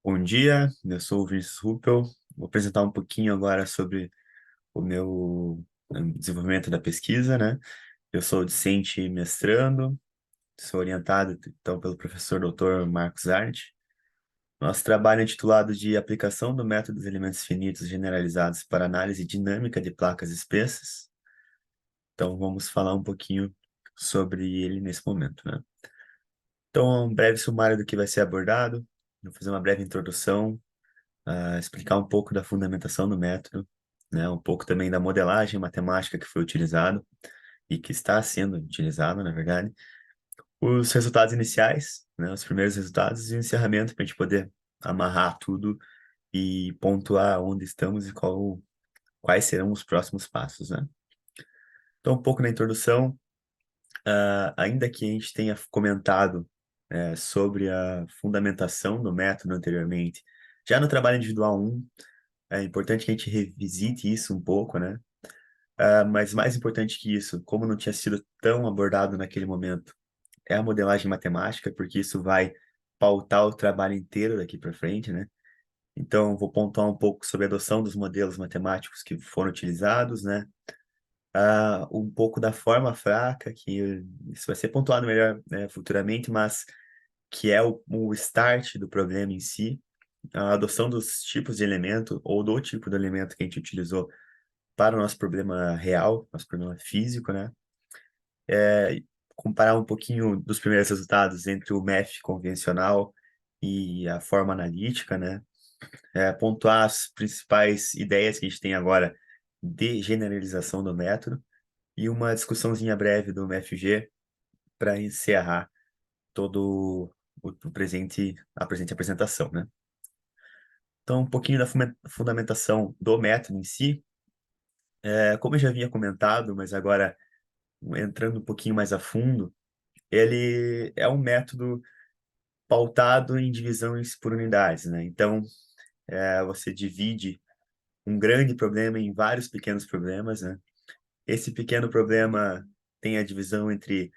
Bom dia, eu sou o Vinícius Ruppel. Vou apresentar um pouquinho agora sobre o meu desenvolvimento da pesquisa, né? Eu sou discente e mestrando, sou orientado então pelo professor Dr. Marcos Arndt. Nosso trabalho é intitulado de Aplicação do Método dos Elementos Finitos Generalizados para Análise Dinâmica de Placas Espessas. Então vamos falar um pouquinho sobre ele nesse momento, né? Então, um breve sumário do que vai ser abordado. Vou fazer uma breve introdução, explicar um pouco da fundamentação do método, né, um pouco também da modelagem matemática que foi utilizado e que está sendo utilizado, na verdade, os resultados iniciais, né, os primeiros resultados e o encerramento para a gente poder amarrar tudo e pontuar onde estamos e quais serão os próximos passos, né? Então, um pouco na introdução, ainda que a gente tenha comentado sobre a fundamentação do método anteriormente, já no trabalho individual um. É importante que a gente revisite isso um pouco, né? Mas mais importante que isso, como não tinha sido tão abordado naquele momento, é a modelagem matemática, porque isso vai pautar o trabalho inteiro daqui para frente, né? Então, vou pontuar um pouco sobre a adoção dos modelos matemáticos que foram utilizados, né? Um pouco da forma fraca, que isso vai ser pontuado melhor, né, futuramente, mas que é o start do problema em si, a adoção dos tipos de elemento ou do tipo de elemento que a gente utilizou para o nosso problema real, nosso problema físico, né? Comparar um pouquinho dos primeiros resultados entre o MEF convencional e a forma analítica, né? Pontuar as principais ideias que a gente tem agora de generalização do método e uma discussãozinha breve do MFG para encerrar todo a presente apresentação, né? Então, um pouquinho da fundamentação do método em si. Como eu já havia comentado, mas agora entrando um pouquinho mais a fundo, ele é um método pautado em divisões por unidades, né? Então, você divide um grande problema em vários pequenos problemas, né? Esse pequeno problema tem a divisão entre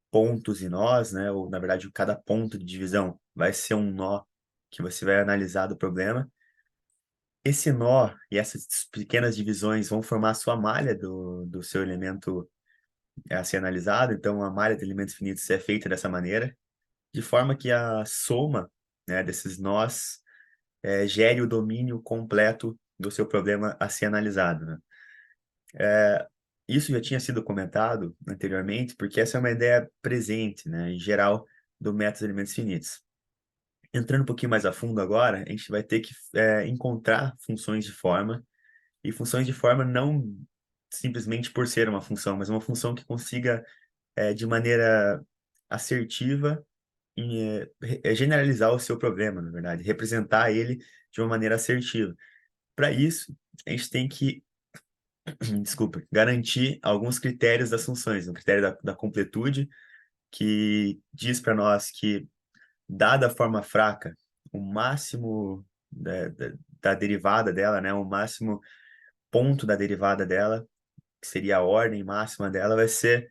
pontos e nós, né? Ou, na verdade, cada ponto de divisão vai ser um nó que você vai analisar do problema. Esse nó e essas pequenas divisões vão formar a sua malha do seu elemento a ser analisado. Então, a malha de elementos finitos é feita dessa maneira, de forma que a soma, né, desses nós gere o domínio completo do seu problema a ser analisado, né? Isso já tinha sido comentado anteriormente, porque essa é uma ideia presente, né, em geral, do método de elementos finitos. Entrando um pouquinho mais a fundo agora, a gente vai ter que encontrar funções de forma, e funções de forma não simplesmente por ser uma função, mas uma função que consiga, de maneira assertiva, generalizar o seu problema, na verdade, representar ele de uma maneira assertiva. Para isso, a gente tem que, desculpa, garantir alguns critérios das funções. O critério da completude, que diz para nós que, dada a forma fraca, o máximo da derivada dela, né, o máximo ponto da derivada dela, que seria a ordem máxima dela, vai ser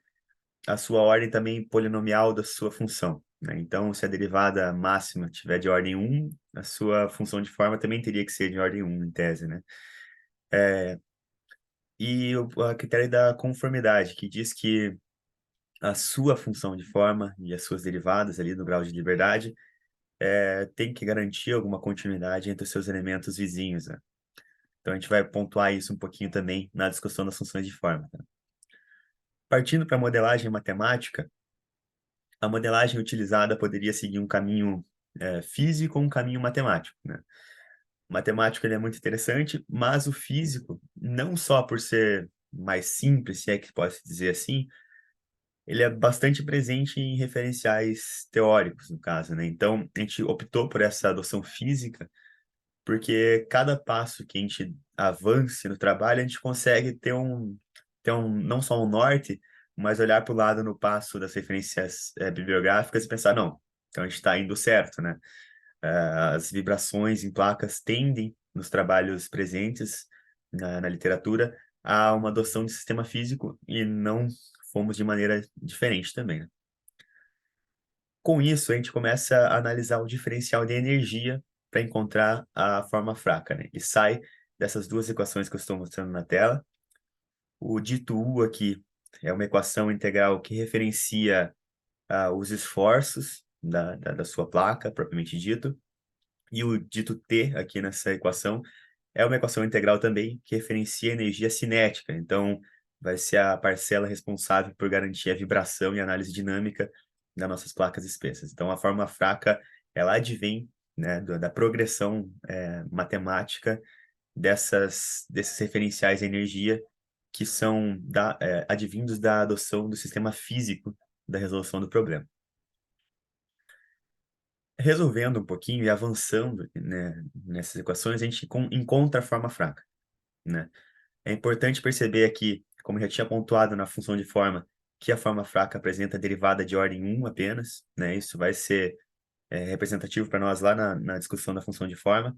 a sua ordem também polinomial da sua função, né? Então, se a derivada máxima tiver de ordem um, a sua função de forma também teria que ser de ordem um em tese, né? E o critério da conformidade, que diz que a sua função de forma e as suas derivadas ali no grau de liberdade tem que garantir alguma continuidade entre os seus elementos vizinhos, né? Então, a gente vai pontuar isso um pouquinho também na discussão das funções de forma, tá? Partindo para a modelagem matemática, a modelagem utilizada poderia seguir um caminho físico ou um caminho matemático, né? O matemático ele é muito interessante, mas o físico, não só por ser mais simples, se é que pode se dizer assim, ele é bastante presente em referenciais teóricos, no caso, né? Então, a gente optou por essa adoção física, porque cada passo que a gente avance no trabalho, a gente consegue não só um norte, mas olhar para o lado no passo das referências bibliográficas e pensar, não, então a gente está indo certo, né? As vibrações em placas tendem, nos trabalhos presentes na literatura, a uma adoção de sistema físico e não fomos de maneira diferente também, né? Com isso, a gente começa a analisar o diferencial de energia para encontrar a forma fraca, né? E sai dessas duas equações que eu estou mostrando na tela. O dito U aqui é uma equação integral que referencia os esforços da sua placa, propriamente dito. E o dito T aqui nessa equação é uma equação integral também que referencia a energia cinética. Então, vai ser a parcela responsável por garantir a vibração e análise dinâmica das nossas placas espessas. Então, a forma fraca, ela advém, né, da progressão matemática desses referenciais de energia que são advindos da adoção do sistema físico da resolução do problema. Resolvendo um pouquinho e avançando, né, nessas equações, a gente encontra a forma fraca, né? É importante perceber aqui, como eu já tinha pontuado na função de forma, que a forma fraca apresenta derivada de ordem 1 apenas, né? Isso vai ser representativo para nós lá na discussão da função de forma.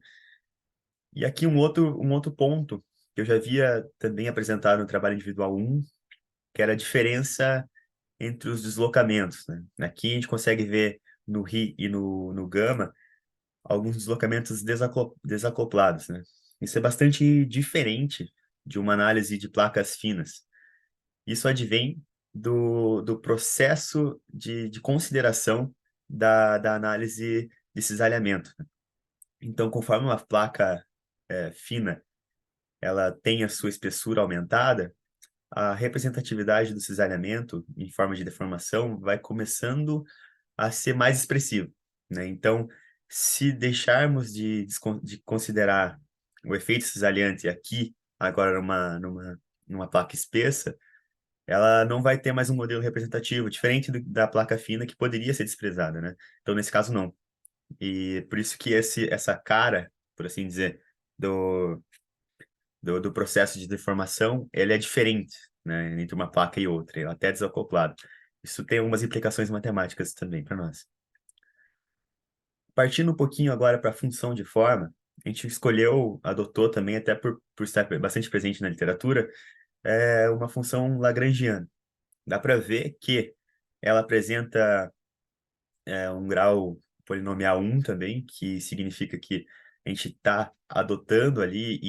E aqui um outro ponto que eu já havia também apresentado no trabalho individual 1, que era a diferença entre os deslocamentos, né? Aqui a gente consegue ver no Ri e no Gama alguns deslocamentos desacoplados, né? Isso é bastante diferente de uma análise de placas finas. Isso advém do processo de consideração da análise de cisalhamento. Então, conforme uma placa fina ela tem a sua espessura aumentada, a representatividade do cisalhamento em forma de deformação vai começando a ser mais expressivo, né? Então, se deixarmos de considerar o efeito cisalhante aqui, agora numa placa espessa, ela não vai ter mais um modelo representativo, diferente da placa fina, que poderia ser desprezada, né? Então, nesse caso, não. E por isso que essa cara, por assim dizer, do, do processo de deformação, ele é diferente, né, entre uma placa e outra, ele é até desacoplado. Isso tem algumas implicações matemáticas também para nós. Partindo um pouquinho agora para a função de forma, a gente adotou também, até por estar bastante presente na literatura, uma função lagrangiana. Dá para ver que ela apresenta um grau polinomial 1 também, que significa que a gente está adotando ali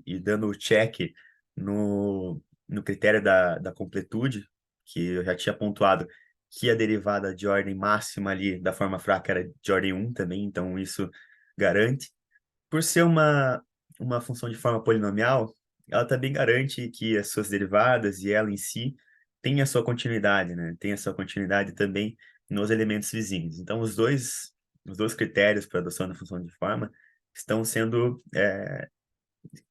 e dando o check no critério da completude, que eu já tinha pontuado que a derivada de ordem máxima ali da forma fraca era de ordem 1 também, então isso garante. Por ser uma função de forma polinomial, ela também garante que as suas derivadas e ela em si tem a sua continuidade, né? Tem a sua continuidade também nos elementos vizinhos. Então, os dois critérios para a adoção da função de forma estão sendo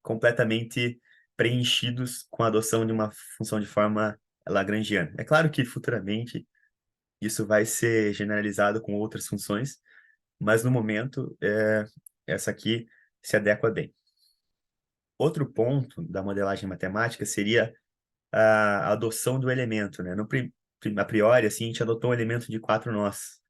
completamente preenchidos com a adoção de uma função de forma lagrangiana. É claro que futuramente isso vai ser generalizado com outras funções, mas no momento essa aqui se adequa bem. Outro ponto da modelagem matemática seria a adoção do elemento, né? A priori, assim, a gente adotou um elemento de 4 nós.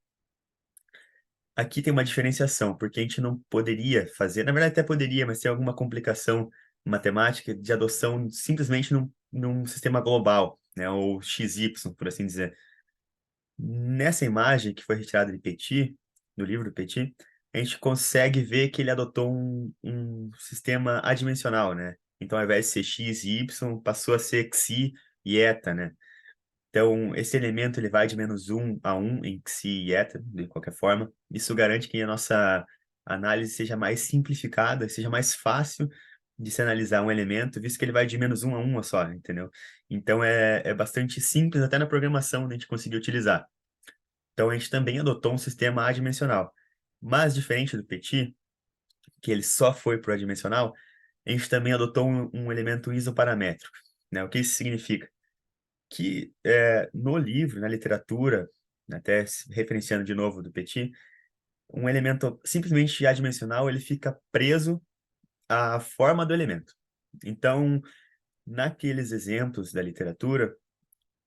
Aqui tem uma diferenciação, porque a gente não poderia fazer, na verdade até poderia, mas tem alguma complicação matemática de adoção simplesmente num sistema global, né? Ou XY, por assim dizer. Nessa imagem que foi retirada de Petit, do livro Petit, a gente consegue ver que ele adotou um sistema adimensional, né? Então, ao invés de ser x e y, passou a ser xi e eta, né? Então, esse elemento ele vai de -1 a 1 em xi e eta, de qualquer forma. Isso garante que a nossa análise seja mais simplificada, seja mais fácil de se analisar um elemento, visto que ele vai de -1 a 1 só, entendeu? Então, é bastante simples, até na programação, a gente conseguir utilizar. Então, a gente também adotou um sistema adimensional. Mas, diferente do Petit, que ele só foi para o adimensional, a gente também adotou um elemento isoparamétrico, né? O que isso significa? Que no livro, na literatura, até referenciando de novo do Petit, um elemento simplesmente adimensional, ele fica preso à forma do elemento. Então, naqueles exemplos da literatura,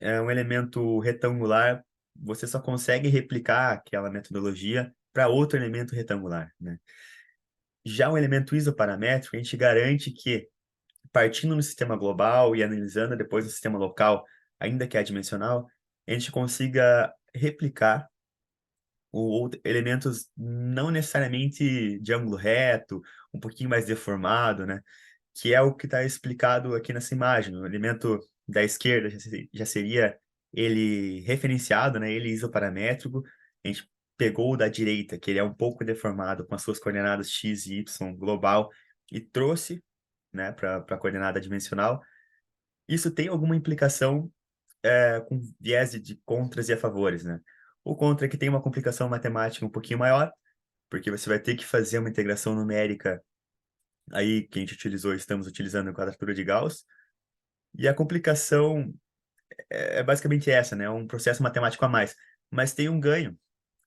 um elemento retangular, você só consegue replicar aquela metodologia para outro elemento retangular, né? Já o elemento isoparamétrico, a gente garante que, partindo no sistema global e analisando depois no sistema local, ainda que adimensional, a gente consiga replicar ou elementos não necessariamente de ângulo reto, um pouquinho mais deformado, né? Que é o que está explicado aqui nessa imagem. O elemento da esquerda já seria ele referenciado, né? Ele isoparamétrico. A gente pegou o da direita, que ele é um pouco deformado com as suas coordenadas x e y global, e trouxe, né, para a coordenada dimensional. Isso tem alguma implicação com viés de contras e a favores, né? O contra é que tem uma complicação matemática um pouquinho maior, porque você vai ter que fazer uma integração numérica aí que a gente utilizou, estamos utilizando a quadratura de Gauss, e a complicação é basicamente essa, né? É um processo matemático a mais, mas tem um ganho,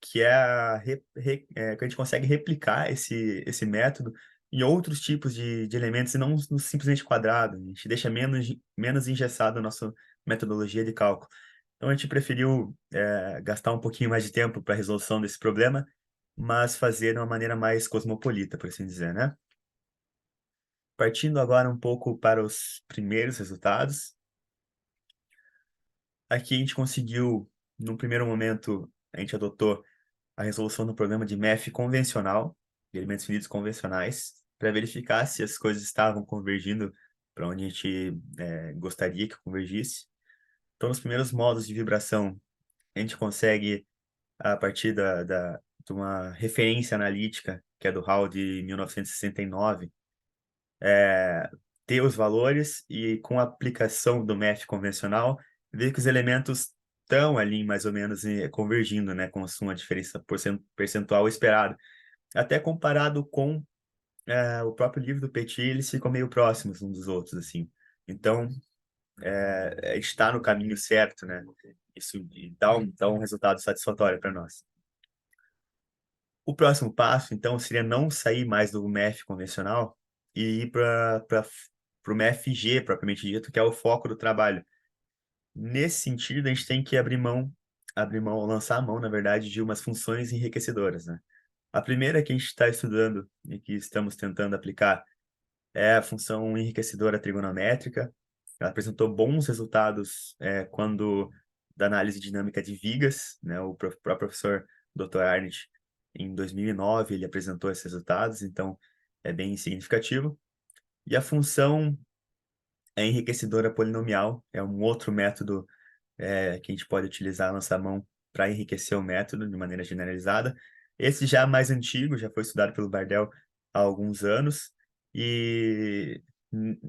que é, que a gente consegue replicar esse método em outros tipos de elementos e não no simplesmente quadrado. A gente deixa menos engessado a nossa metodologia de cálculo. Então, a gente preferiu gastar um pouquinho mais de tempo para a resolução desse problema, mas fazer de uma maneira mais cosmopolita, por assim dizer, né? Partindo agora um pouco para os primeiros resultados, aqui a gente conseguiu, no primeiro momento, a gente adotou a resolução do problema de MEF convencional, de elementos finitos convencionais, para verificar se as coisas estavam convergindo para onde a gente gostaria que convergisse. Então, nos primeiros modos de vibração, a gente consegue, a partir de uma referência analítica, que é do Hall de 1969, ter os valores e, com a aplicação do MEF convencional, ver que os elementos estão ali mais ou menos convergindo, né, com uma diferença percentual esperada. Até comparado com o próprio livro do Petit, eles ficam meio próximos uns dos outros, assim. Então, está no caminho certo, né? Isso dá um resultado satisfatório para nós. O próximo passo, então, seria não sair mais do MEF convencional e ir para o MEF-G, propriamente dito, que é o foco do trabalho. Nesse sentido, a gente tem que lançar a mão, na verdade, de umas funções enriquecedoras, né? A primeira que a gente está estudando e que estamos tentando aplicar é a função enriquecedora trigonométrica. Ela apresentou bons resultados quando da análise dinâmica de vigas, né? O próprio professor Dr. Arndt, em 2009, ele apresentou esses resultados, então é bem significativo. E a função enriquecedora polinomial é um outro método que a gente pode utilizar a nossa mão para enriquecer o método de maneira generalizada. Esse já é mais antigo, já foi estudado pelo Bardell há alguns anos, e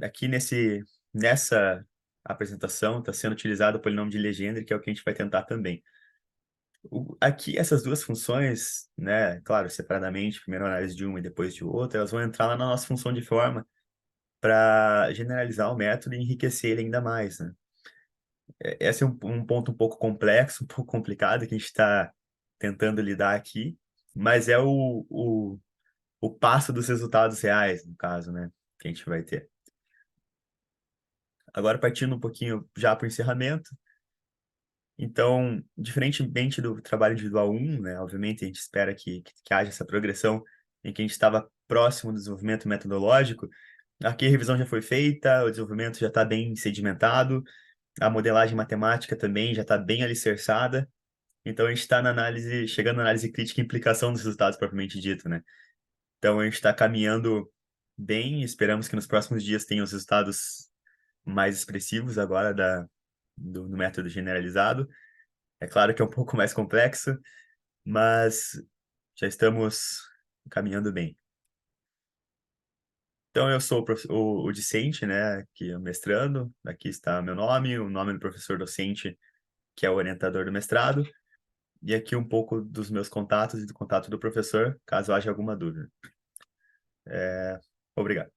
aqui nessa apresentação está sendo utilizado o polinômio de Legendre, que é o que a gente vai tentar também. Aqui, essas duas funções, né, claro, separadamente, primeiro análise de uma e depois de outra, elas vão entrar lá na nossa função de forma para generalizar o método e enriquecer ele ainda mais, né? Esse é um ponto um pouco complexo, um pouco complicado, que a gente está tentando lidar aqui, mas é o passo dos resultados reais, no caso, né, que a gente vai ter. Agora, partindo um pouquinho já para o encerramento, então, diferentemente do trabalho individual 1, né, obviamente a gente espera que haja essa progressão em que a gente estava próximo do desenvolvimento metodológico. Aqui a revisão já foi feita, o desenvolvimento já está bem sedimentado, a modelagem matemática também já está bem alicerçada. Então a gente está na análise, chegando na análise crítica e implicação dos resultados propriamente dito, né? Então a gente está caminhando bem, esperamos que nos próximos dias tenha os resultados mais expressivos agora do método generalizado. É claro que é um pouco mais complexo, mas já estamos caminhando bem. Então eu sou o discente, né, que é o mestrando, aqui está meu nome, o nome do professor docente, que é o orientador do mestrado, e aqui um pouco dos meus contatos e do contato do professor, caso haja alguma dúvida. Obrigado.